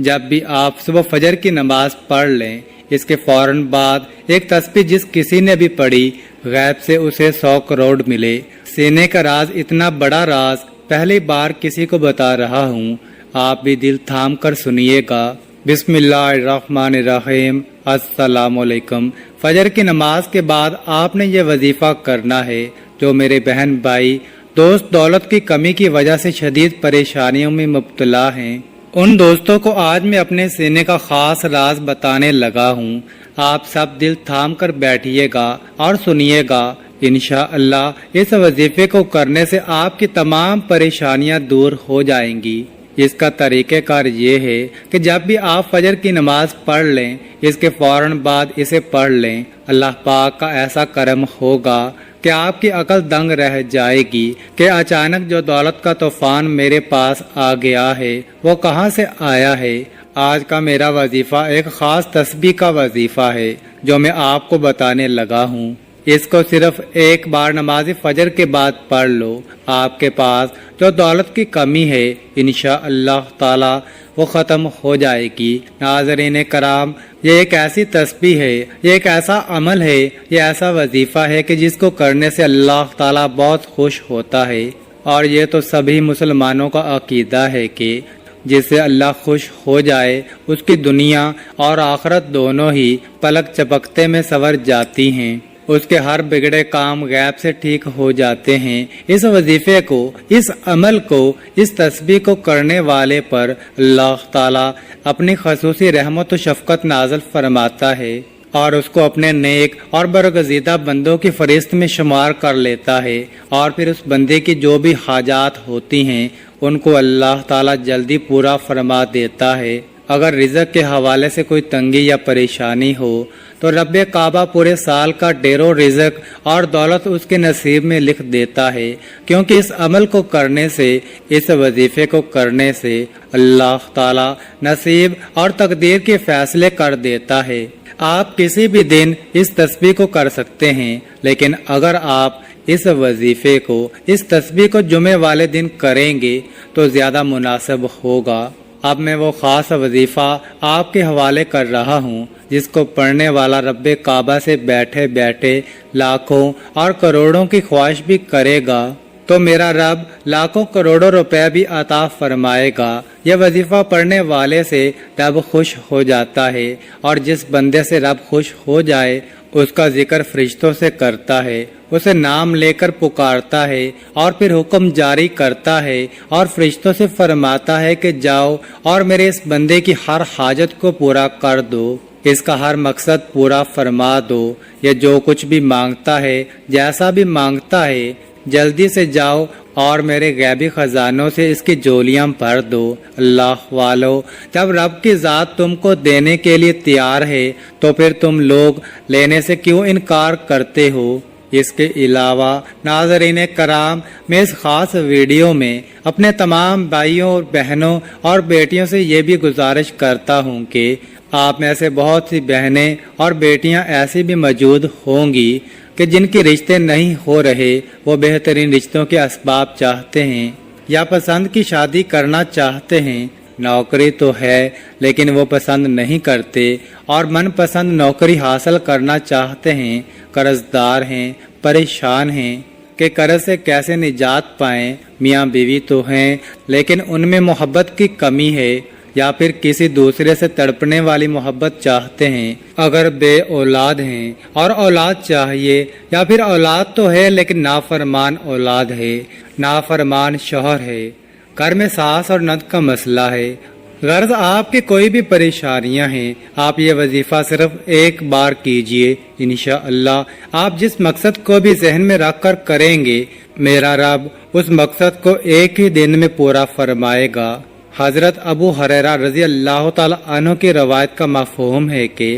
جب بھی آپ صبح فجر کی نماز پڑھ لیں، اس کے فوراً بعد ایک تسبیح جس کسی نے بھی پڑھی، غیب سے اسے 100 کروڑ ملے۔ سینے کا راز اتنا بڑا راز پہلی بار کسی کو بتا رہا ہوں، آپ بھی دل تھام کر سنیے گا۔ بسم اللہ الرحمن الرحیم۔ السلام علیکم۔ فجر کی نماز کے بعد آپ نے یہ وظیفہ کرنا ہے۔ جو میرے بہن بھائی دوست دولت کی کمی کی وجہ سے شدید پریشانیوں میں مبتلا ہیں، ان دوستوں کو آج میں اپنے سینے کا خاص راز بتانے لگا ہوں۔ آپ سب دل تھام کر بیٹھیے گا اور سنیے گا۔ انشاءاللہ اس وظیفے کو کرنے سے آپ کی تمام پریشانیاں دور ہو جائیں گی۔ اس کا طریقہ کار یہ ہے کہ جب بھی آپ فجر کی نماز پڑھ لیں، اس کے فوراً بعد اسے پڑھ لیں۔ اللہ پاک کا ایسا کرم ہوگا کہ آپ کی عقل دنگ رہ جائے گی کہ اچانک جو دولت کا طوفان میرے پاس آ گیا ہے وہ کہاں سے آیا ہے۔ آج کا میرا وظیفہ ایک خاص تسبیح کا وظیفہ ہے جو میں آپ کو بتانے لگا ہوں۔ اس کو صرف ایک بار نماز فجر کے بعد پڑھ لو، آپ کے پاس جو دولت کی کمی ہے انشاءاللہ تعالی وہ ختم ہو جائے گی۔ ناظرین کرام، یہ ایک ایسی تسبیح ہے، یہ ایک ایسا عمل ہے، یہ ایسا وظیفہ ہے کہ جس کو کرنے سے اللہ تعالی بہت خوش ہوتا ہے، اور یہ تو سبھی مسلمانوں کا عقیدہ ہے کہ جس سے اللہ خوش ہو جائے اس کی دنیا اور آخرت دونوں ہی پلک چپکتے میں سنور جاتی ہیں، اس کے ہر بگڑے کام غیب سے ٹھیک ہو جاتے ہیں۔ اس وظیفے کو، اس عمل کو، اس تسبیح کو کرنے والے پر اللہ تعالی اپنی خصوصی رحمت و شفقت نازل فرماتا ہے اور اس کو اپنے نیک اور برگزیدہ بندوں کی فہرست میں شمار کر لیتا ہے، اور پھر اس بندے کی جو بھی حاجات ہوتی ہیں ان کو اللہ تعالی جلدی پورا فرما دیتا ہے۔ اگر رزق کے حوالے سے کوئی تنگی یا پریشانی ہو تو رب کعبہ پورے سال کا ڈھیروں رزق اور دولت اس کے نصیب میں لکھ دیتا ہے، کیونکہ اس عمل کو کرنے سے، اس وظیفے کو کرنے سے اللہ تعالی نصیب اور تقدیر کے فیصلے کر دیتا ہے۔ آپ کسی بھی دن اس تسبیح کو کر سکتے ہیں، لیکن اگر آپ اس وظیفے کو، اس تسبیح کو جمعے والے دن کریں گے تو زیادہ مناسب ہوگا۔ اب میں وہ خاص وظیفہ آپ کے حوالے کر رہا ہوں جس کو پڑھنے والا رب کعبہ سے بیٹھے بیٹھے لاکھوں اور کروڑوں کی خواہش بھی کرے گا تو میرا رب لاکھوں کروڑوں روپے بھی عطا فرمائے گا۔ یہ وظیفہ پڑھنے والے سے رب خوش ہو جاتا ہے، اور جس بندے سے رب خوش ہو جائے اس کا ذکر فرشتوں سے کرتا ہے، اسے نام لے کر پکارتا ہے اور پھر حکم جاری کرتا ہے اور فرشتوں سے فرماتا ہے کہ جاؤ اور میرے اس بندے کی ہر حاجت کو پورا کر دو، اس کا ہر مقصد پورا فرما دو۔ یہ جو کچھ بھی مانگتا ہے، جیسا بھی مانگتا ہے، جلدی سے جاؤ اور میرے غیبی خزانوں سے اس کی جولیاں بھر دو۔ اللہ والو، جب رب کی ذات تم کو دینے کے لیے تیار ہے تو پھر تم لوگ لینے سے کیوں انکار کرتے ہو؟ اس کے علاوہ ناظرین کرام، میں اس خاص ویڈیو میں اپنے تمام بھائیوں اور بہنوں اور بیٹیوں سے یہ بھی گزارش کرتا ہوں کہ آپ میں سے بہت سی بہنیں اور بیٹیاں ایسی بھی موجود ہوں گی کہ جن کے رشتے نہیں ہو رہے، وہ بہترین رشتوں کے اسباب چاہتے ہیں یا پسند کی شادی کرنا چاہتے ہیں۔ نوکری تو ہے لیکن وہ پسند نہیں کرتے اور من پسند نوکری حاصل کرنا چاہتے ہیں، قرض دار ہیں، پریشان ہیں کہ قرض سے کیسے نجات پائیں۔ میاں بیوی تو ہیں لیکن ان میں محبت کی کمی ہے، یا پھر کسی دوسرے سے تڑپنے والی محبت چاہتے ہیں۔ اگر بے اولاد ہیں اور اولاد چاہیے، یا پھر اولاد تو ہے لیکن نافرمان اولاد ہے، نافرمان شوہر ہے، گھر میں ساس اور نند کا مسئلہ ہے، غرض آپ کی کوئی بھی پریشانیاں ہیں، آپ یہ وظیفہ صرف ایک بار کیجئے۔ انشاءاللہ آپ جس مقصد کو بھی ذہن میں رکھ کر کریں گے، میرا رب اس مقصد کو ایک ہی دن میں پورا فرمائے گا۔ حضرت ابو ہریرہ رضی اللہ تعالی عنہ کی روایت کا مفہوم ہے کہ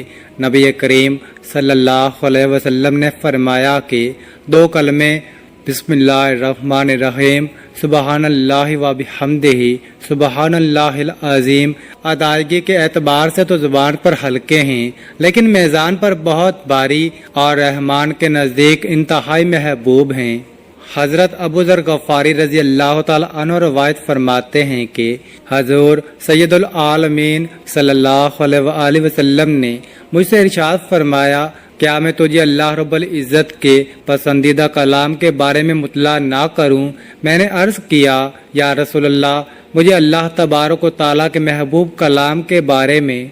نبی کریم صلی اللہ علیہ وسلم نے فرمایا کہ 2 کلمے بسم اللہ الرحمن الرحیم سبحان اللہ و بحمدہ سبحان اللہ العظیم ادائیگی کے اعتبار سے تو زبان پر ہلکے ہیں لیکن میزان پر بہت بھاری اور رحمان کے نزدیک انتہائی محبوب ہیں۔ حضرت ابو ذر غفاری رضی اللہ تعالی عنہ روایت فرماتے ہیں کہ حضور سید العالمین صلی اللہ علیہ وآلہ وسلم نے مجھ سے ارشاد فرمایا، کیا میں تجھے اللہ رب العزت کے پسندیدہ کلام کے بارے میں مطلع نہ کروں؟ میں نے عرض کیا، یا رسول اللہ، مجھے اللہ تبارک و تعالیٰ کے محبوب کلام کے بارے میں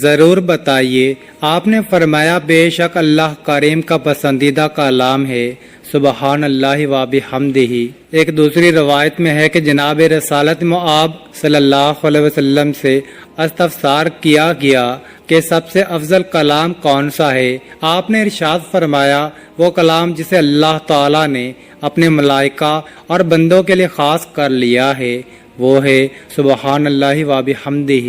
ضرور بتائیے۔ آپ نے فرمایا، بے شک اللہ کریم کا پسندیدہ کلام ہے، سبحان اللہ و بحمدہ۔ ایک دوسری روایت میں ہے کہ جناب رسالت مآب صلی اللہ علیہ وسلم سے استفسار کیا گیا کہ سب سے افضل کلام کون سا ہے؟ آپ نے ارشاد فرمایا، وہ کلام جسے اللہ تعالیٰ نے اپنے ملائکہ اور بندوں کے لیے خاص کر لیا ہے، وہ ہے سبحان اللہ و بحمدہ۔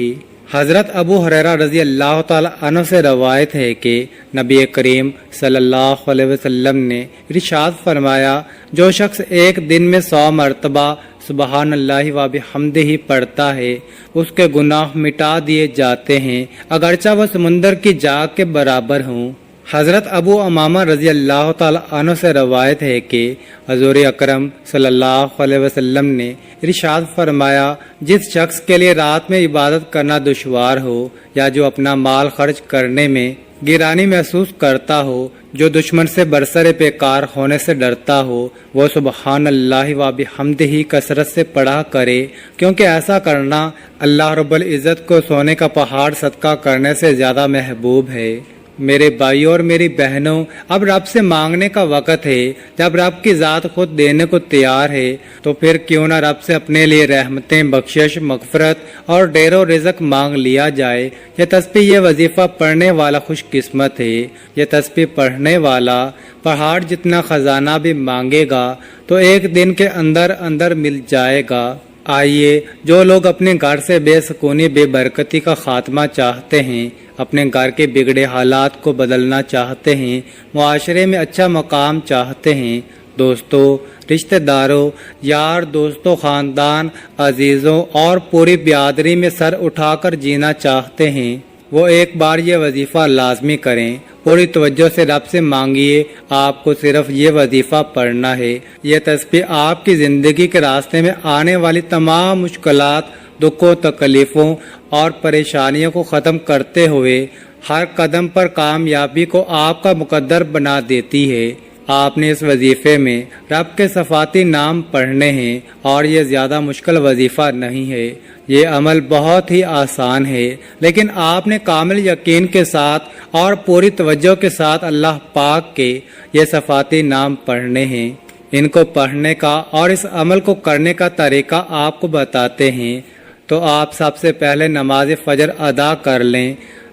حضرت ابو ہریرہ رضی اللہ تعالی عنہ سے روایت ہے کہ نبی کریم صلی اللہ علیہ وسلم نے ارشاد فرمایا، جو شخص ایک دن میں 100 مرتبہ سبحان اللہ و بحمدہ پڑھتا ہے، اس کے گناہ مٹا دیے جاتے ہیں، اگرچہ وہ سمندر کی جاگ کے برابر ہوں۔ حضرت ابو امامہ رضی اللہ تعالی عنہ سے روایت ہے کہ حضور اکرم صلی اللہ علیہ وسلم نے ارشاد فرمایا، جس شخص کے لیے رات میں عبادت کرنا دشوار ہو یا جو اپنا مال خرچ کرنے میں گرانی محسوس کرتا ہو، جو دشمن سے برسر پیکار ہونے سے ڈرتا ہو، وہ سبحان اللہ و بحمدہ کثرت سے پڑھا کرے، کیونکہ ایسا کرنا اللہ رب العزت کو سونے کا پہاڑ صدقہ کرنے سے زیادہ محبوب ہے۔ میرے بھائیوں اور میری بہنوں، اب رب سے مانگنے کا وقت ہے۔ جب رب کی ذات خود دینے کو تیار ہے تو پھر کیوں نہ رب سے اپنے لیے رحمتیں، بخشش، مغفرت اور ڈیر و رزق مانگ لیا جائے۔ یہ تسبیح، یہ وظیفہ پڑھنے والا خوش قسمت ہے۔ یہ تسبیح پڑھنے والا پہاڑ جتنا خزانہ بھی مانگے گا تو ایک دن کے اندر اندر مل جائے گا۔ آئیے، جو لوگ اپنے گھر سے بے سکونی، بے برکتی کا خاتمہ چاہتے ہیں، اپنے گھر کے بگڑے حالات کو بدلنا چاہتے ہیں، معاشرے میں اچھا مقام چاہتے ہیں، دوستوں، رشتہ داروں، یار دوستوں، خاندان، عزیزوں اور پوری برادری میں سر اٹھا کر جینا چاہتے ہیں، وہ ایک بار یہ وظیفہ لازمی کریں۔ پوری توجہ سے رب سے مانگیے، آپ کو صرف یہ وظیفہ پڑھنا ہے۔ یہ تسبیح آپ کی زندگی کے راستے میں آنے والی تمام مشکلات، دکھوں، تکلیفوں اور پریشانیوں کو ختم کرتے ہوئے ہر قدم پر کامیابی کو آپ کا مقدر بنا دیتی ہے۔ آپ نے اس وظیفے میں رب کے صفاتی نام پڑھنے ہیں اور یہ زیادہ مشکل وظیفہ نہیں ہے۔ یہ عمل بہت ہی آسان ہے، لیکن آپ نے کامل یقین کے ساتھ اور پوری توجہ کے ساتھ اللہ پاک کے یہ صفاتی نام پڑھنے ہیں۔ ان کو پڑھنے کا اور اس عمل کو کرنے کا طریقہ آپ کو بتاتے ہیں۔ تو آپ سب سے پہلے نماز فجر ادا کر لیں۔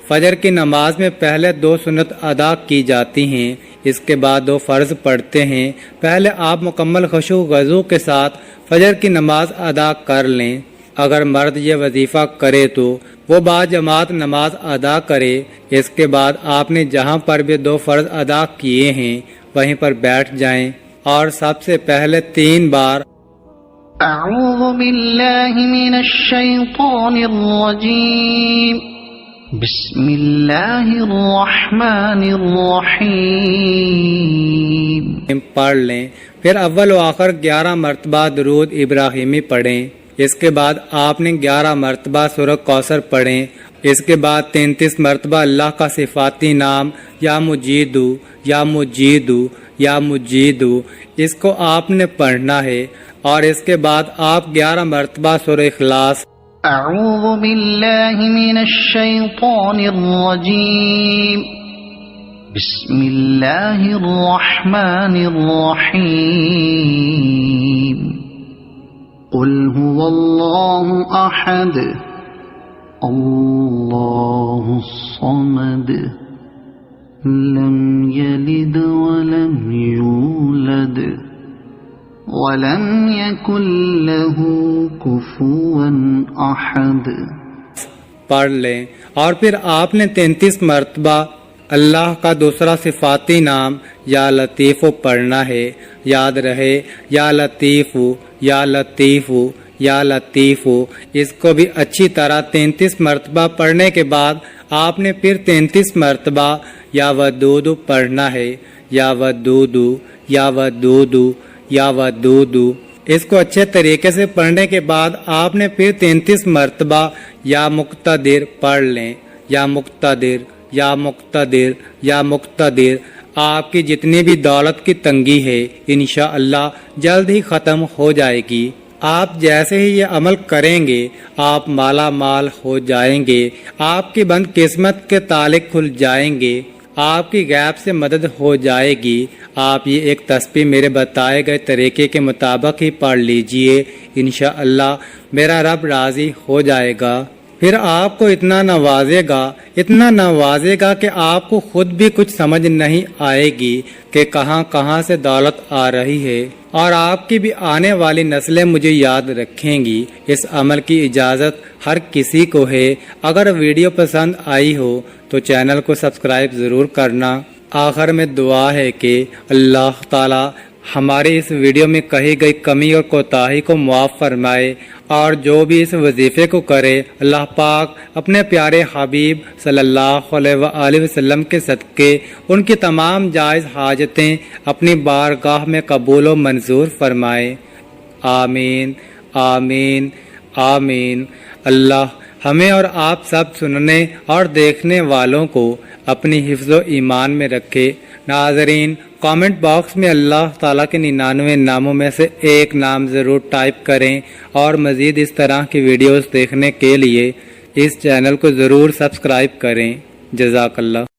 فجر کی نماز میں پہلے 2 سنت ادا کی جاتی ہیں، اس کے بعد 2 فرض پڑھتے ہیں۔ پہلے آپ مکمل خشوع وضو کے ساتھ فجر کی نماز ادا کر لیں۔ اگر مرد یہ وظیفہ کرے تو وہ باجماعت نماز ادا کرے۔ اس کے بعد آپ نے جہاں پر بھی 2 فرض ادا کیے ہیں وہیں پر بیٹھ جائیں اور سب سے پہلے 3 بار اعوذ باللہ من الشیطان الرجیم، بسم اللہ الرحمن الرحیم پڑھ لیں۔ پھر اول و آخر 11 مرتبہ درود ابراہیمی پڑھیں۔ اس کے بعد آپ نے 11 مرتبہ سورہ کوثر پڑھیں۔ اس کے بعد 33 مرتبہ اللہ کا صفاتی نام یا مجیدو یا مجیدو یا مجیدو، اس کو آپ نے پڑھنا ہے، اور اس کے بعد آپ 11 مرتبہ سورہ اخلاص اعوذ باللہ من الشیطان الرجیم، بسم اللہ الرحمن الرحیم، قل هو اللہ احد اللہ الصمد لم یلد ولم یولد وَلَمْ يَكُنْ لَهُ كُفُوًا أَحَدٌ پڑھ لیں۔ اور پھر آپ نے 33 مرتبہ اللہ کا دوسرا صفاتی نام یا لطیف پڑھنا ہے۔ یاد رہے، یا لطیف یا لطیف یا لطیف، اس کو بھی اچھی طرح 33 مرتبہ پڑھنے کے بعد آپ نے پھر 33 مرتبہ یا ودود پڑھنا ہے۔ یا ودود یا ودود یا ودودو۔ اس کو اچھے طریقے سے پڑھنے کے بعد آپ نے پھر 33 مرتبہ یا مقتدر پڑھ لیں، یا مقتدر، یا مقتدر، یا مقتدر۔ آپ کی جتنی بھی دولت کی تنگی ہے انشاءاللہ جلد ہی ختم ہو جائے گی۔ آپ جیسے ہی یہ عمل کریں گے آپ مالا مال ہو جائیں گے، آپ کی بند قسمت کے تالے کھل جائیں گے، آپ کی غیب سے مدد ہو جائے گی۔ آپ یہ ایک تسبیح میرے بتائے گئے طریقے کے مطابق ہی پڑھ لیجئے، انشاءاللہ میرا رب راضی ہو جائے گا۔ پھر آپ کو اتنا نوازے گا کہ آپ کو خود بھی کچھ سمجھ نہیں آئے گی کہ کہاں کہاں سے دولت آ رہی ہے، اور آپ کی بھی آنے والی نسلیں مجھے یاد رکھیں گی۔ اس عمل کی اجازت ہر کسی کو ہے۔ اگر ویڈیو پسند آئی ہو تو چینل کو سبسکرائب ضرور کرنا۔ آخر میں دعا ہے کہ اللہ تعالی ہماری اس ویڈیو میں کہی گئی کمی اور کوتاہی کو معاف فرمائے، اور جو بھی اس وظیفے کو کرے اللہ پاک اپنے پیارے حبیب صلی اللہ علیہ وآلہ وسلم کے صدقے ان کی تمام جائز حاجتیں اپنی بارگاہ میں قبول و منظور فرمائے۔ آمین آمین آمین۔ اللہ ہمیں اور آپ سب سننے اور دیکھنے والوں کو اپنی حفظ و ایمان میں رکھے۔ ناظرین، کامنٹ باکس میں اللہ تعالیٰ کے 99 ناموں میں سے ایک نام ضرور ٹائپ کریں، اور مزید اس طرح کی ویڈیوز دیکھنے کے لیے اس چینل کو ضرور سبسکرائب کریں۔ جزاک اللہ۔